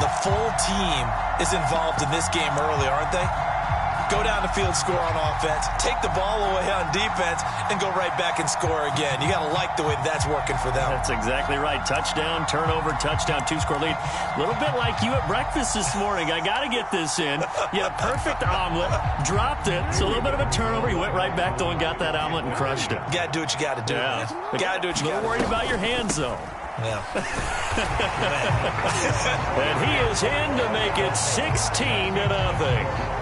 The full team is involved in this game early, aren't they? Go down the field, score on offense, take the ball away on defense, and go right back and score again. You got to like the way that's working for them. That's exactly right. Touchdown, turnover, touchdown, two-score lead. A little bit like you at breakfast this morning. I got to get this in. You had a perfect omelet, dropped it. It's a little bit of a turnover. You went right back, though, and got that omelet and crushed it. You got to do what you got to do, man. You got to do what you got to do. Don't worry about your hands, though. Yeah. And he is in to make it 16-0.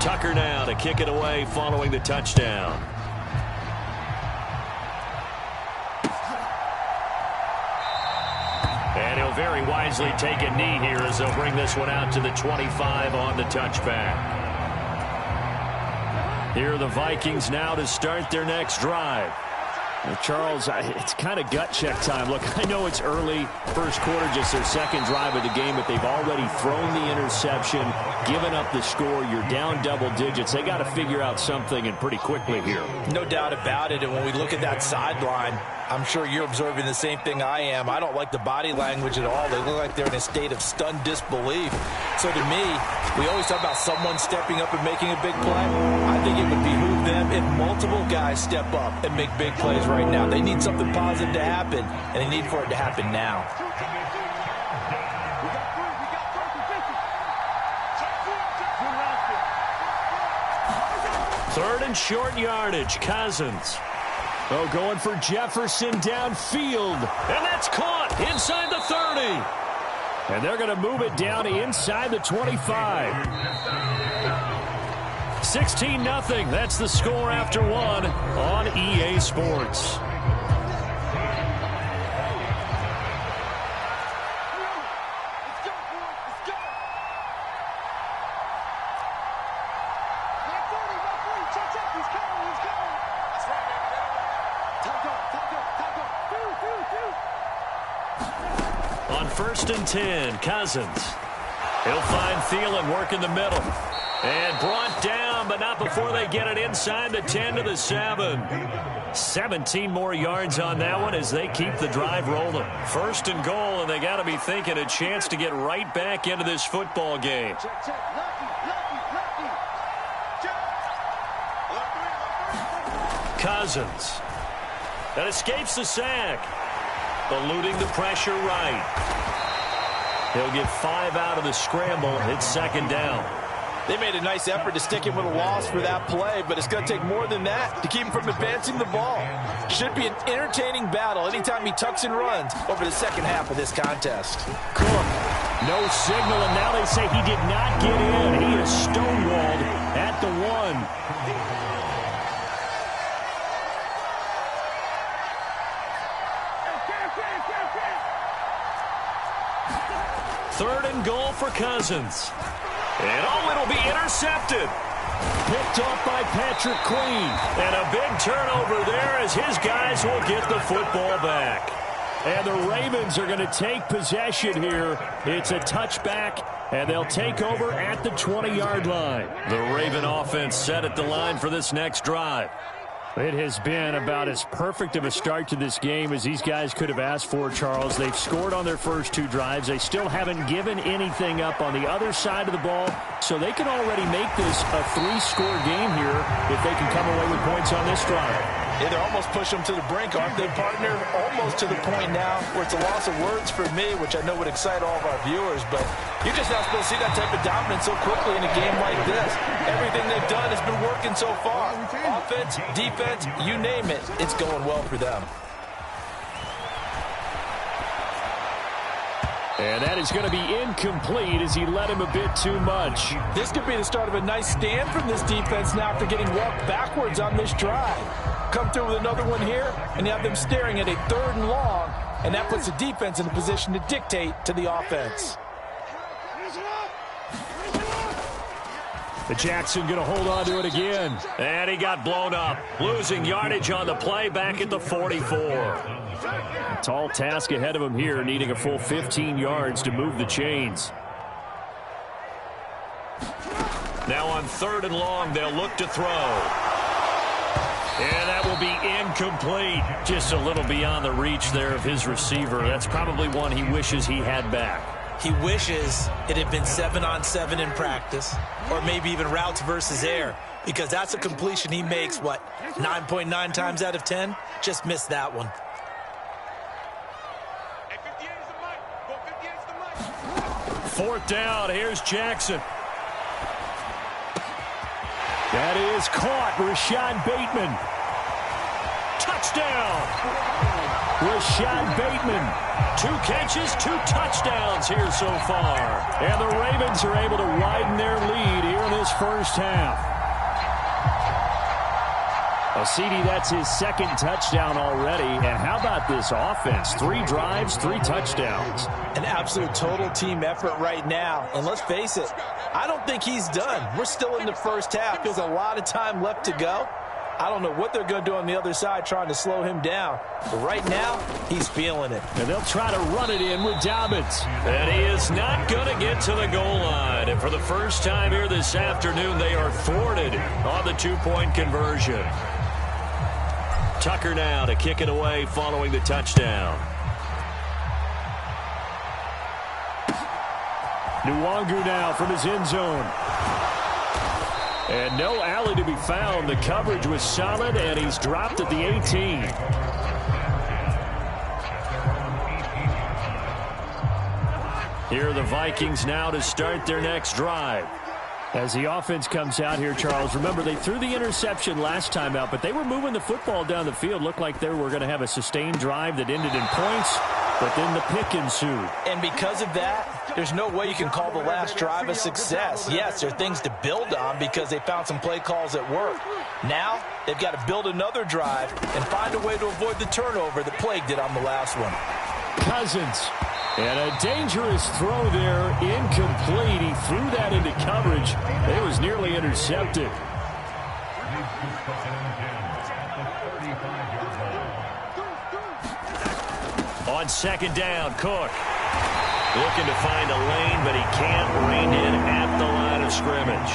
Tucker now to kick it away following the touchdown. And he'll very wisely take a knee here as they'll bring this one out to the 25 on the touchback. Here are the Vikings now to start their next drive. Well, Charles, it's kind of gut check time. Look, I know it's early, first quarter, just their second drive of the game, but they've already thrown the interception, given up the score. You're down double digits. They got to figure out something, and pretty quickly here. No doubt about it, and when we look at that sideline, I'm sure you're observing the same thing I am. I don't like the body language at all. They look like they're in a state of stunned disbelief. So to me, we always talk about someone stepping up and making a big play. I think it would behoove them if multiple guys step up and make big plays right now. They need something positive to happen, and they need for it to happen now. Third and short yardage, Cousins. Oh, going for Jefferson downfield. And that's caught inside the 30. And they're going to move it down inside the 25. 16-0. That's the score after one on EA Sports. On 1st and 10, Cousins. He'll find Thielen working the middle. And brought down, but not before they get it inside the 10 to the 7. 17 more yards on that one as they keep the drive rolling. 1st and goal, and they got to be thinking a chance to get right back into this football game. Cousins. That escapes the sack. Eluding the pressure right. He'll get 5 out of the scramble. It's 2nd down. They made a nice effort to stick him with a loss for that play, but it's going to take more than that to keep him from advancing the ball. Should be an entertaining battle anytime he tucks and runs over the second half of this contest. Cook, no signal, and now they say he did not get in. He is stonewalled at the 1. 3rd and goal for Cousins. And it'll be intercepted. Picked off by Patrick Queen. And a big turnover there as his guys will get the football back. And the Ravens are going to take possession here. It's a touchback, and they'll take over at the 20-yard line. The Raven offense set at the line for this next drive. It has been about as perfect of a start to this game as these guys could have asked for, Charles. They've scored on their first 2 drives. They still haven't given anything up on the other side of the ball, so they can already make this a 3-score game here if they can come away with points on this drive. Yeah, they're almost pushing them to the brink, aren't they, partner? Almost to the point now where it's a loss of words for me, which I know would excite all of our viewers, but you're just not supposed to see that type of dominance so quickly in a game like this. Everything they've done has been working so far. Offense, defense, you name it, it's going well for them. And that is going to be incomplete as he led him a bit too much. This could be the start of a nice stand from this defense now after getting walked backwards on this drive. Come through with another one here, and you have them staring at a 3rd and long, and that puts the defense in a position to dictate to the offense. The Jackson going to hold on to it again. And he got blown up. Losing yardage on the play back at the 44. A tall task ahead of him here, needing a full 15 yards to move the chains. Now on 3rd and long, they'll look to throw. And that will be incomplete. Just a little beyond the reach there of his receiver. That's probably one he wishes he had back. He wishes it had been 7-on-7 in practice, or maybe even routes versus air, because that's a completion he makes, 9.9 times out of 10? Just missed that one. Fourth down, here's Jackson. That is caught, Rashad Bateman. Touchdown! Rashad Bateman. 2 catches, 2 touchdowns here so far. And the Ravens are able to widen their lead here in this first half. Well, CD, that's his 2nd touchdown already. And how about this offense? 3 drives, 3 touchdowns. An absolute total team effort right now. And let's face it, I don't think he's done. We're still in the first half. There's a lot of time left to go. I don't know what they're going to do on the other side trying to slow him down. But right now, he's feeling it. And they'll try to run it in with Dobbins. And he is not going to get to the goal line. And for the first time here this afternoon, they are thwarted on the 2-point conversion. Tucker now to kick it away following the touchdown. Nwangu now from his end zone. And no alley to be found. The coverage was solid, and he's dropped at the 18. Here are the Vikings now to start their next drive. As the offense comes out here, Charles, remember they threw the interception last time out, but they were moving the football down the field. Looked like they were going to have a sustained drive that ended in points, but then the pick ensued. And because of that, there's no way you can call the last drive a success. Yes, there are things to build on because they found some play calls that work. Now, they've got to build another drive and find a way to avoid the turnover that plagued it on the last one. Cousins. And a dangerous throw there, incomplete. He threw that into coverage. It was nearly intercepted. On 2nd down, Cook. Looking to find a lane, but he can't rein in at the line of scrimmage.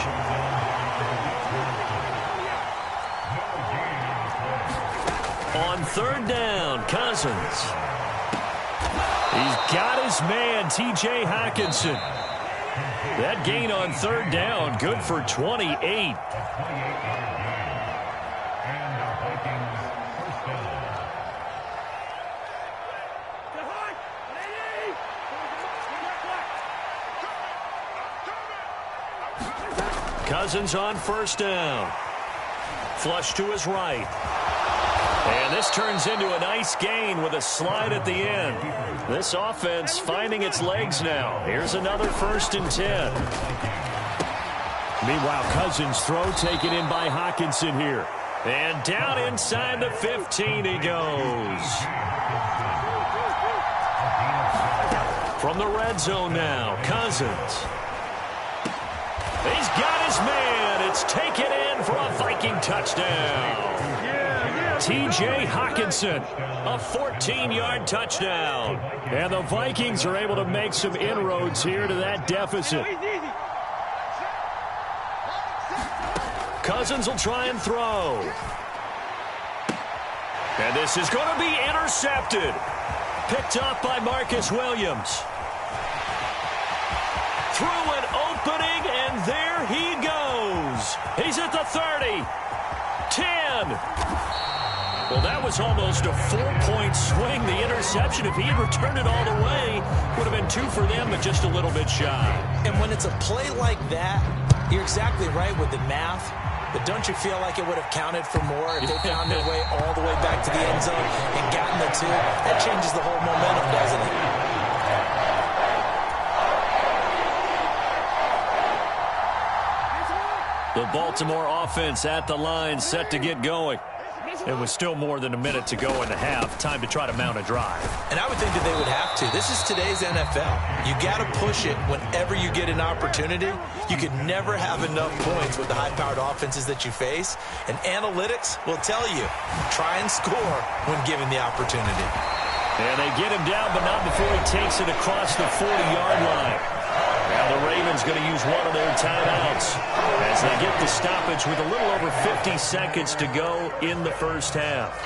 On 3rd down, Cousins. He's got his man, T.J. Hockenson. That gain on 3rd down, good for 28. Cousins on 1st down. Flush to his right. And this turns into a nice gain with a slide at the end. This offense finding its legs now. Here's another 1st and 10. Meanwhile, Cousins' throw taken in by Hockenson here. And down inside the 15 he goes. From the red zone now, Cousins. He's got his man. It's taken in for a Viking touchdown. T.J. Hockenson, a 14-yard touchdown. And the Vikings are able to make some inroads here to that deficit. Cousins will try and throw. And this is going to be intercepted. Picked off by Marcus Williams. Through an opening, and there he goes. He's at the 30. 10. Well, that was almost a 4-point swing. The interception, if he had returned it all the way, would have been 2 for them, but just a little bit shy. And when it's a play like that, you're exactly right with the math. But don't you feel like it would have counted for more if they found their way all the way back to the end zone and gotten the 2? That changes the whole momentum, doesn't it? The Baltimore offense at the line, set to get going. It was still more than a minute to go in the half. Time to try to mount a drive. And I would think that they would have to. This is today's NFL. You got to push it whenever you get an opportunity. You can never have enough points with the high-powered offenses that you face. And analytics will tell you, try and score when given the opportunity. And they get him down, but not before he takes it across the 40-yard line. Now Now the Ravens going to use one of their timeouts as they get the stoppage with a little over 50 seconds to go in the first half.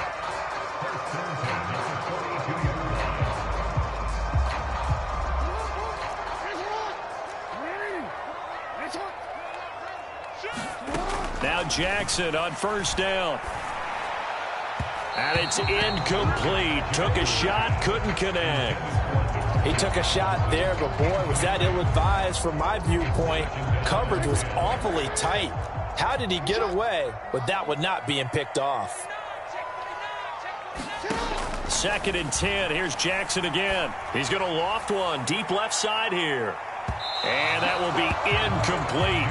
Now Jackson on first down. And it's incomplete. Took a shot, couldn't connect. He took a shot there, but boy, was that ill-advised from my viewpoint. Coverage was awfully tight. How did he get away with that one not being picked off? 2nd and 10. Here's Jackson again. He's going to loft one deep left side here. And that will be incomplete.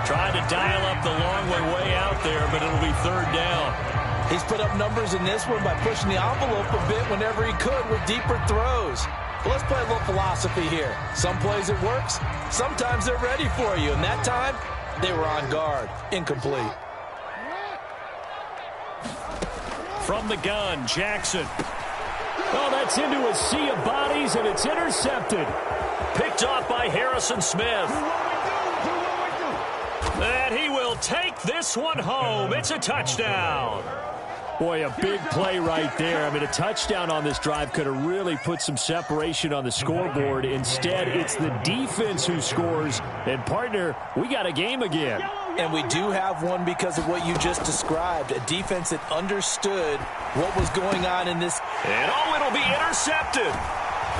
Trying to dial up the long way out there, but it'll be 3rd down. He's put up numbers in this one by pushing the envelope a bit whenever he could with deeper throws. But let's play a little philosophy here. Some plays it works, sometimes they're ready for you. And that time, they were on guard. Incomplete. From the gun, Jackson. Oh, that's into a sea of bodies, and it's intercepted. Picked off by Harrison Smith. And he will take this one home. It's a touchdown. Boy, a big play right there. I mean, a touchdown on this drive could have really put some separation on the scoreboard. Instead, it's the defense who scores. And, partner, we got a game again. And we do have one because of what you just described. A defense that understood what was going on in this. And, oh, it'll be intercepted.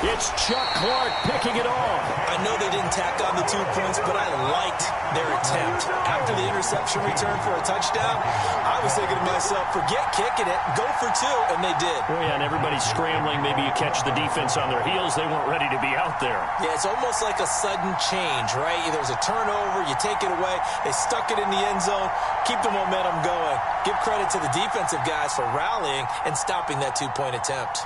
It's Chuck Clark picking it off. I know they didn't tack on the 2 points, but I liked their attempt. After the interception return for a touchdown, I was thinking to myself, forget kicking it, go for 2, and they did. Oh, yeah, and everybody's scrambling. Maybe you catch the defense on their heels. They weren't ready to be out there. Yeah, it's almost like a sudden change, right? There's a turnover, you take it away, they stuck it in the end zone, keep the momentum going. Give credit to the defensive guys for rallying and stopping that 2-point attempt.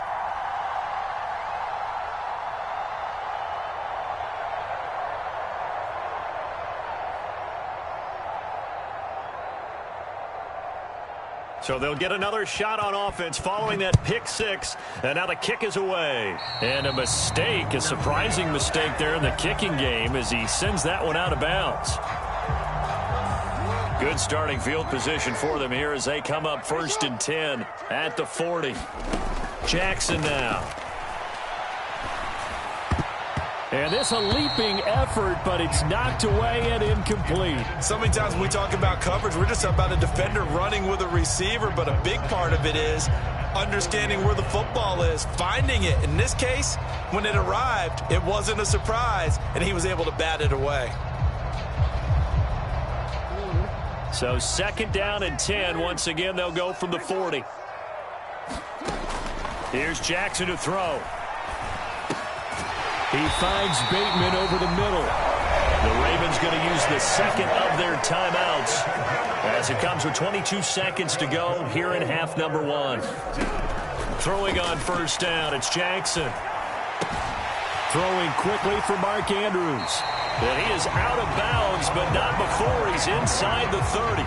So they'll get another shot on offense following that pick 6. And now the kick is away. And a mistake, a surprising mistake there in the kicking game as he sends that one out of bounds. Good starting field position for them here as they come up 1st and 10 at the 40. Jackson now. And this a leaping effort, but it's knocked away and incomplete. So many times when we talk about coverage, we're just about a defender running with a receiver, but a big part of it is understanding where the football is, finding it. In this case, when it arrived, it wasn't a surprise, and he was able to bat it away. So 2nd down and 10. Once again, they'll go from the 40. Here's Jackson to throw. He finds Bateman over the middle. The Ravens going to use the 2nd of their timeouts as it comes with 22 seconds to go here in half number 1. Throwing on 1st down, it's Jackson. Throwing quickly for Mark Andrews. And he is out of bounds, but not before he's inside the 30.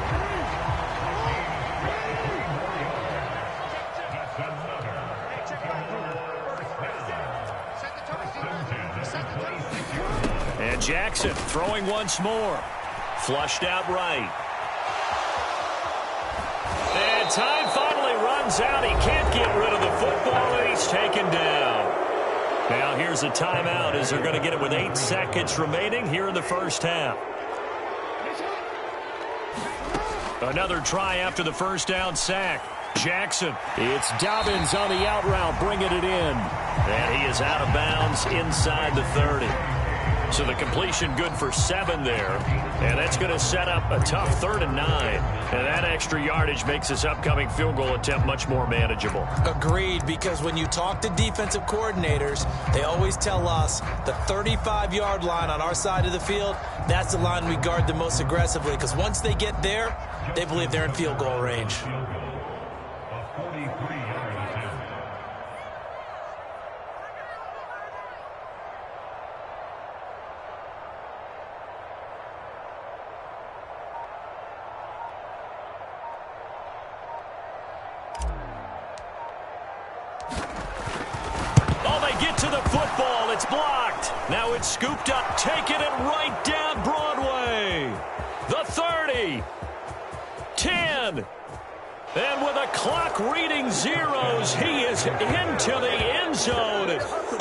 And Jackson throwing once more. Flushed out right. And time finally runs out. He can't get rid of the football, and he's taken down. Now here's a timeout as they're going to get it with 8 seconds remaining here in the first half. Another try after the first down sack. Jackson. It's Dobbins on the out route, bringing it in. And he is out of bounds inside the 30. So the completion good for 7 there. And that's going to set up a tough 3rd and 9. And that extra yardage makes this upcoming field goal attempt much more manageable. Agreed, because when you talk to defensive coordinators, they always tell us the 35-yard line on our side of the field, that's the line we guard the most aggressively, because once they get there, they believe they're in field goal range. Get to the football. It's blocked. Now it's scooped up, taking it right down Broadway. The 30. 10. And with a clock reading zeros, he is into the end zone.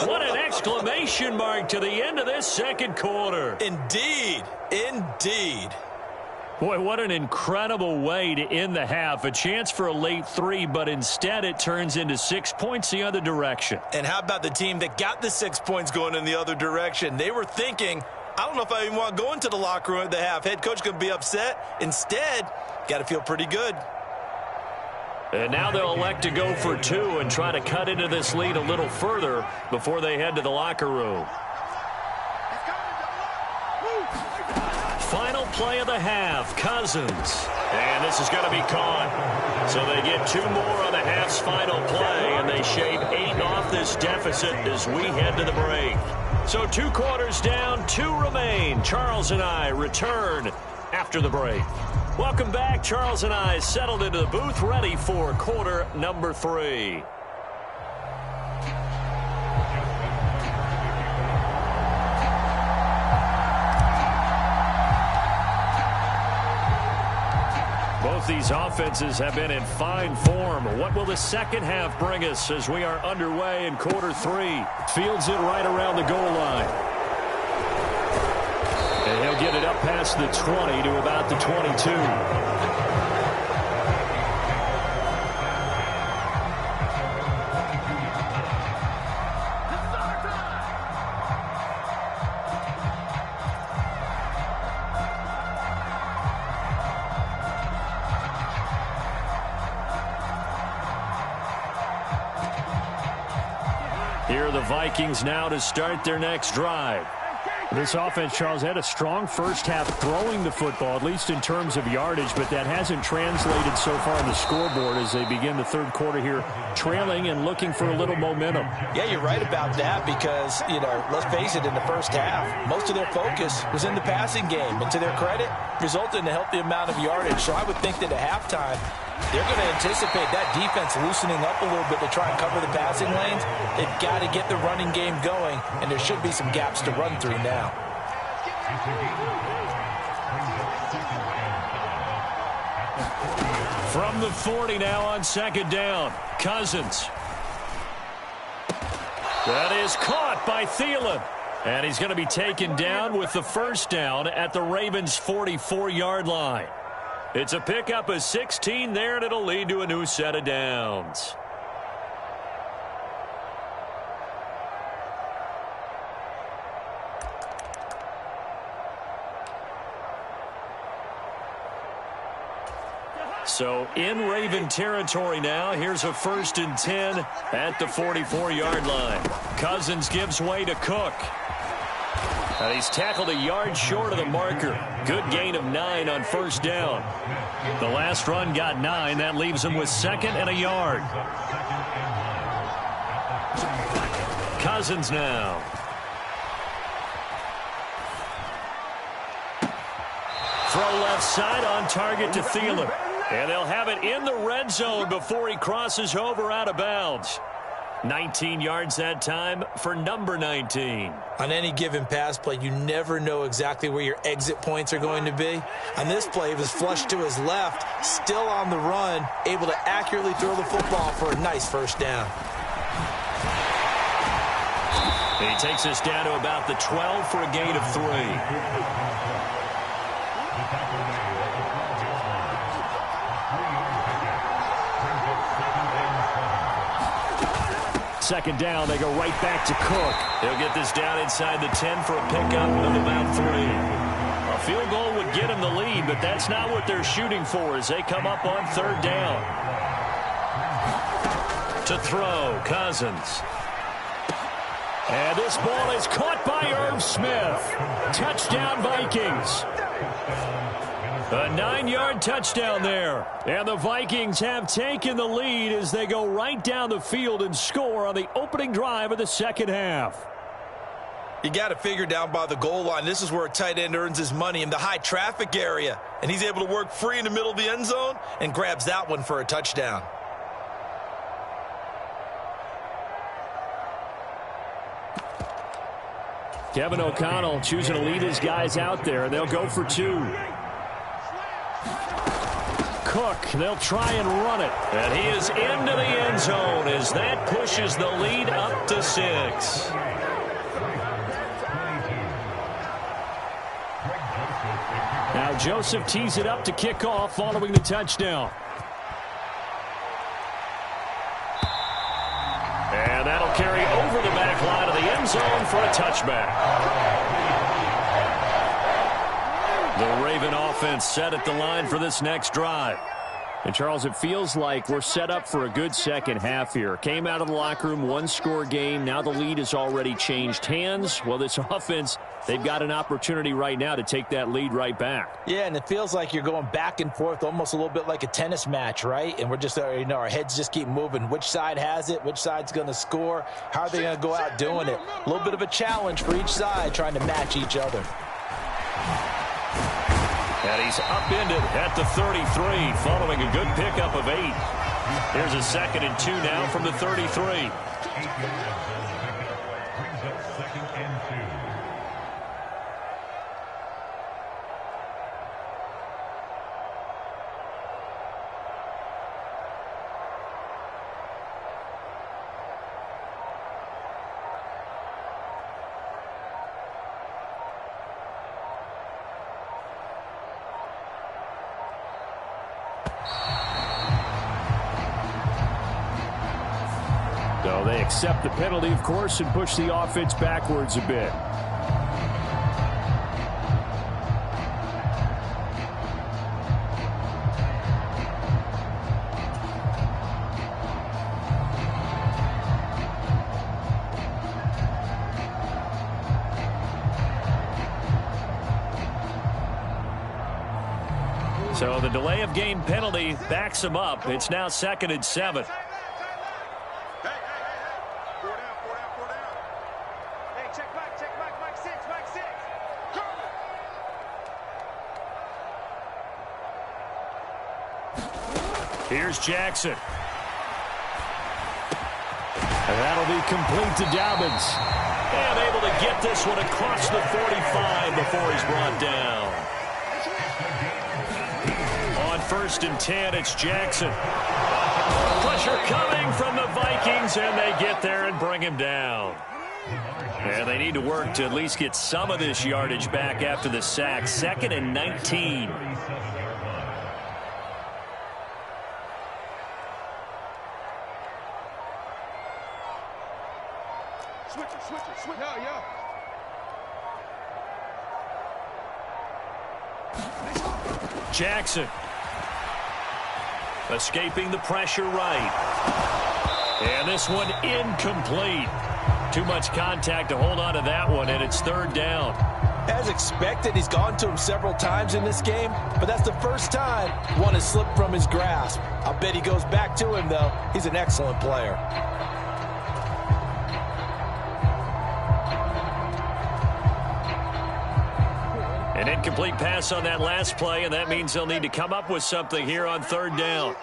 What an exclamation mark to the end of this second quarter. Indeed. Indeed. Boy, what an incredible way to end the half. A chance for a late 3, but instead it turns into 6 points the other direction. And how about the team that got the 6 points going in the other direction? They were thinking, I don't know if I even want to go into the locker room at the half. Head coach going to be upset. Instead, got to feel pretty good. And now they'll elect to go for 2 and try to cut into this lead a little further before they head to the locker room. Final play of the half, Cousins. And this is going to be caught. So they get 2 more on the half's final play, and they shave 8 off this deficit as we head to the break. So 2 quarters down, 2 remain. Charles and I return after the break. Welcome back. Charles and I settled into the booth, ready for quarter number 3. Both these offenses have been in fine form. What will the second half bring us as we are underway in quarter 3? Fields it right around the goal line. And he'll get it up past the 20 to about the 22. Here are the Vikings now to start their next drive. This offense, Charles, had a strong first half throwing the football, at least in terms of yardage, but that hasn't translated so far on the scoreboard as they begin the third quarter here, trailing and looking for a little momentum. Yeah, you're right about that because, let's face it, in the first half, most of their focus was in the passing game. And to their credit, resulted in a healthy amount of yardage. So I would think that at halftime, they're going to anticipate that defense loosening up a little bit to try and cover the passing lanes. They've got to get the running game going, and there should be some gaps to run through now. From the 40 now on second down, Cousins. That is caught by Thielen. And he's going to be taken down with the first down at the Ravens' 44-yard line. It's a pickup of 16 there, and it'll lead to a new set of downs. So in Raven territory now. Here's a 1st and 10 at the 44-yard line. Cousins gives way to Cook. And he's tackled a yard short of the marker. Good gain of 9 on first down. The last run got 9. That leaves him with 2nd and a yard. Cousins now. Throw left side on target to Thielen. And they'll have it in the red zone before he crosses over out of bounds. 19 yards that time for number 19. On any given pass play, you never know exactly where your exit points are going to be. On this play, it was flushed to his left, still on the run, able to accurately throw the football for a nice first down. He takes us down to about the 12 for a gain of 3. Second down, they go right back to Cook. He'll get this down inside the 10 for a pickup of about 3. A field goal would get him the lead, but that's not what they're shooting for as they come up on third down. To throw, Cousins. And this ball is caught by Irv Smith. Touchdown, Vikings. A 9-yard touchdown there. And the Vikings have taken the lead as they go right down the field and score on the opening drive of the second half. You got to figure down by the goal line. This is where a tight end earns his money in the high traffic area. And he's able to work free in the middle of the end zone and grabs that one for a touchdown. Kevin O'Connell choosing to lead his guys out there. They'll go for 2. Cook, they'll try and run it. And he is into the end zone as that pushes the lead up to 6. Now Joseph tees it up to kick off following the touchdown. And that'll carry over the back line of the end zone for a touchback. The Raven offense set at the line for this next drive. And, Charles, it feels like we're set up for a good second half here. Came out of the locker room, one-score game. Now the lead has already changed hands. Well, this offense, they've got an opportunity right now to take that lead right back. Yeah, and it feels like you're going back and forth almost a little bit like a tennis match, right? And we're just, our heads just keep moving. Which side has it? Which side's going to score? How are they going to go out doing it? A little bit of a challenge for each side trying to match each other. And he's upended at the 33 following a good pickup of 8. Here's a 2nd and 2 now from the 33. So they accept the penalty, of course, and push the offense backwards a bit. So the delay of game penalty backs him up. It's now 2nd and 7. Here's Jackson. And that'll be complete to Dobbins. And able to get this one across the 45 before he's brought down. On 1st and 10, it's Jackson. Pressure coming from the Vikings, and they get there and bring him down. And they need to work to at least get some of this yardage back after the sack. 2nd and 19. Switch. Yeah. Jackson. Escaping the pressure right. And this one incomplete. Too much contact to hold on to that one, and it's 3rd down. As expected, he's gone to him several times in this game, but that's the first time one has slipped from his grasp. I'll bet he goes back to him, though. He's an excellent player. An incomplete pass on that last play, and that means they'll need to come up with something here on 3rd down.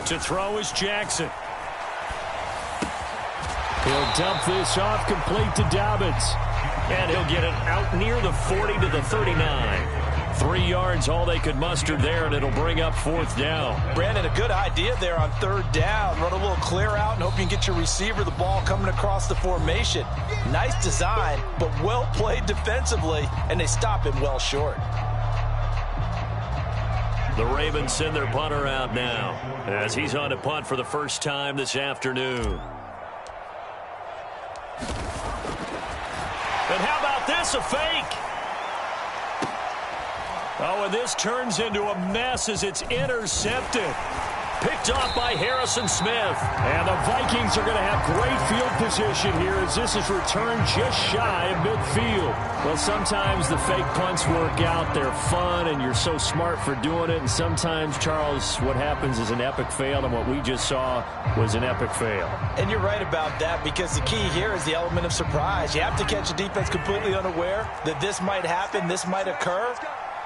To throw is Jackson. He'll dump this off complete to Dobbins. And he'll get it out near the 40 to the 39. 3 yards, all they could muster there, and it'll bring up 4th down. Brandon, a good idea there on 3rd down. Run a little clear out and hope you can get your receiver the ball coming across the formation. Nice design, but well played defensively, and they stop him well short. The Ravens send their punter out now as he's on to punt for the first time this afternoon. And how about this, a fake? Oh, and this turns into a mess as it's intercepted. Picked off by Harrison Smith. And the Vikings are going to have great field position here as this is returned just shy of midfield. Well, sometimes the fake punts work out. They're fun, and you're so smart for doing it. And sometimes, Charles, what happens is an epic fail, and what we just saw was an epic fail. And you're right about that, because the key here is the element of surprise. You have to catch a defense completely unaware that this might happen, this might occur.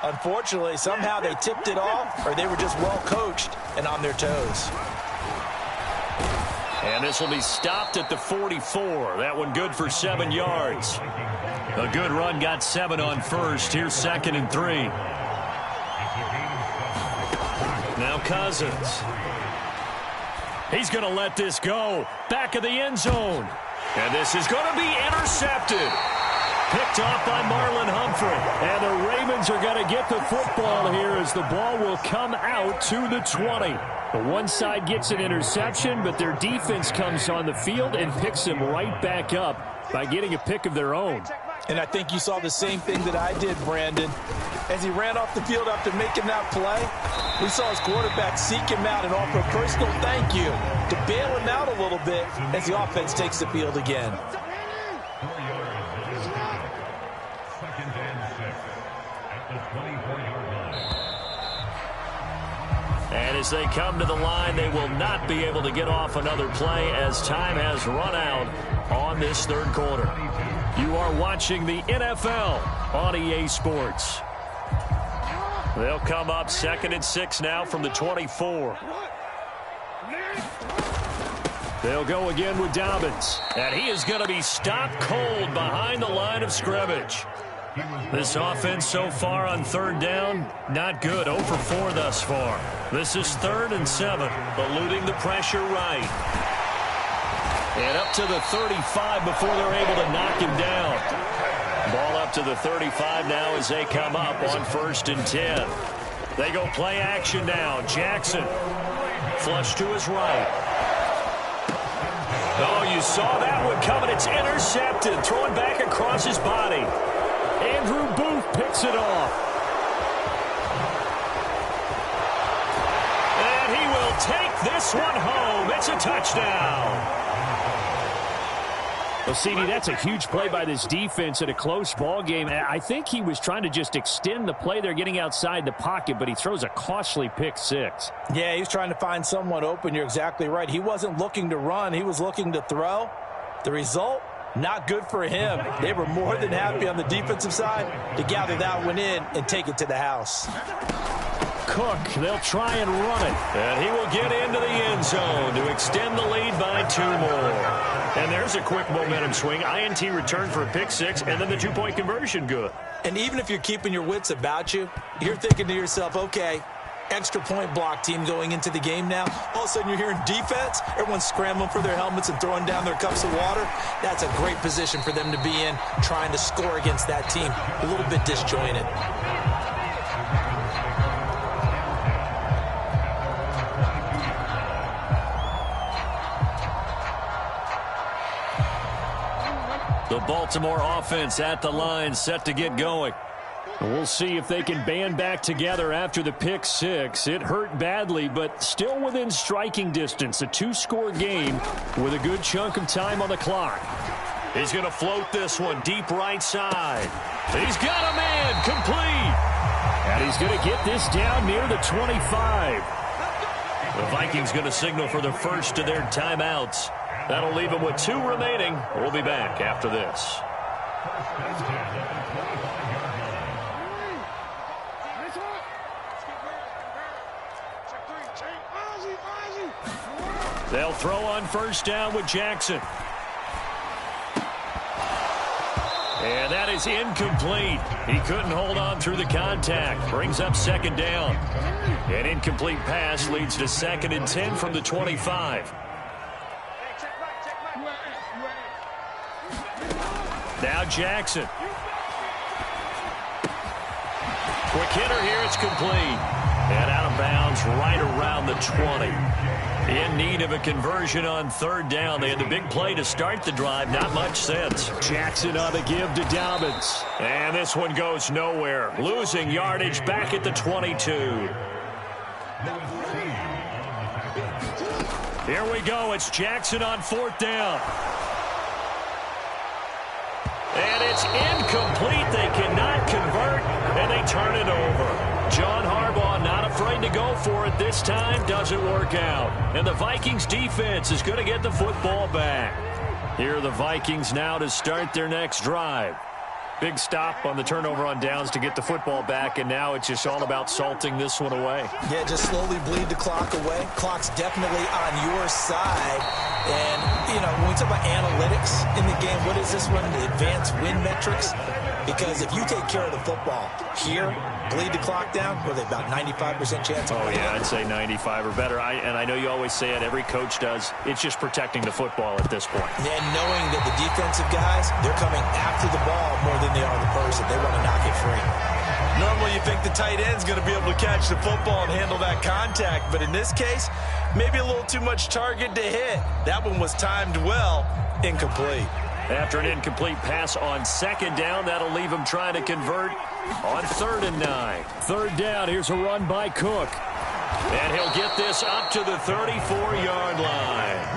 Unfortunately, somehow they tipped it off, or they were just well coached and on their toes. And this will be stopped at the 44. That one good for 7 yards. A good run got 7 on first. Here's 2nd and 3. Now Cousins. He's going to let this go. Back of the end zone. And this is going to be intercepted. Picked off by Marlon Humphrey. And the Ravens are going to get the football here as the ball will come out to the 20. The one side gets an interception, but their defense comes on the field and picks him right back up by getting a pick of their own. And I think you saw the same thing that I did, Brandon. As he ran off the field after making that play, we saw his quarterback seek him out and offer a personal thank you to bail him out a little bit as the offense takes the field again. And as they come to the line, they will not be able to get off another play as time has run out on this third quarter. You are watching the NFL on EA Sports. They'll come up 2nd and 6 now from the 24. They'll go again with Dobbins. And he is going to be stopped cold behind the line of scrimmage. This offense so far on 3rd down, not good. 0 for 4 thus far. This is 3rd and 7, eluding the pressure right. And up to the 35 before they're able to knock him down. Ball up to the 35 now as they come up on 1st and 10. They go play action now. Jackson, flush to his right. Oh, you saw that one coming. It's intercepted. Thrown back across his body. Andrew Booth picks it off. And he will take this one home. It's a touchdown. Well, CD, that's a huge play by this defense in a close ball game. I think he was trying to just extend the play. They're getting outside the pocket, but he throws a costly pick 6. Yeah, he's trying to find someone open. You're exactly right. He wasn't looking to run. He was looking to throw. The result, not good for him. They were more than happy on the defensive side to gather that one in and take it to the house. Cook, they'll try and run it. And he will get into the end zone to extend the lead by 2 more. And there's a quick momentum swing. INT return for a pick 6, and then the 2-point conversion good. And even if you're keeping your wits about you, you're thinking to yourself, okay, extra point block team going into the game now. All of a sudden you're hearing defense. Everyone's scrambling for their helmets and throwing down their cups of water. That's a great position for them to be in, trying to score against that team. A little bit disjointed. The Baltimore offense at the line, set to get going. We'll see if they can band back together after the pick 6. It hurt badly, but still within striking distance. A 2-score game with a good chunk of time on the clock. He's going to float this one deep right side. He's got a man complete. And he's going to get this down near the 25. The Vikings going to signal for the first of their timeouts. That'll leave them with 2 remaining. We'll be back after this. They'll throw on 1st down with Jackson. And that is incomplete. He couldn't hold on through the contact. Brings up 2nd down. An incomplete pass leads to 2nd and 10 from the 25. Now Jackson. Quick hitter here. It's complete. And out of bounds right around the 20. In need of a conversion on 3rd down. They had the big play to start the drive. Not much sense. Jackson on the give to Dobbins. And this one goes nowhere. Losing yardage back at the 22. Here we go. It's Jackson on 4th down. And it's incomplete. They cannot convert, and they turn it over. John Harbaugh not afraid to go for it this time. Doesn't work out. And the Vikings defense is going to get the football back. Here are the Vikings now to start their next drive. Big stop on the turnover on downs to get the football back, and now it's just all about salting this one away. Yeah, just slowly bleed the clock away. Clock's definitely on your side. And, you know, when we talk about analytics in the game, what is this one? The advanced win metrics? Because if you take care of the football here, bleed the clock down, with about 95% chance of winning. Yeah, I'd say 95 or better. And I know you always say it, every coach does. It's just protecting the football at this point. And knowing that the defensive guys, they're coming after the ball more than they are the person. They want to knock it free. Normally you think the tight end's going to be able to catch the football and handle that contact, but in this case, maybe a little too much target to hit. That one was timed well, incomplete. After an incomplete pass on second down, that'll leave him trying to convert on 3rd and 9. Third down, here's a run by Cook. And he'll get this up to the 34-yard line.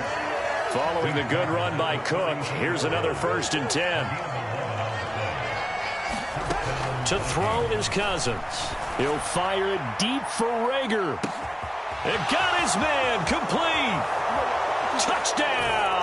Following the good run by Cook, here's another 1st and 10. To throw is Cousins. He'll fire it deep for Rager. And got his man complete. Touchdown.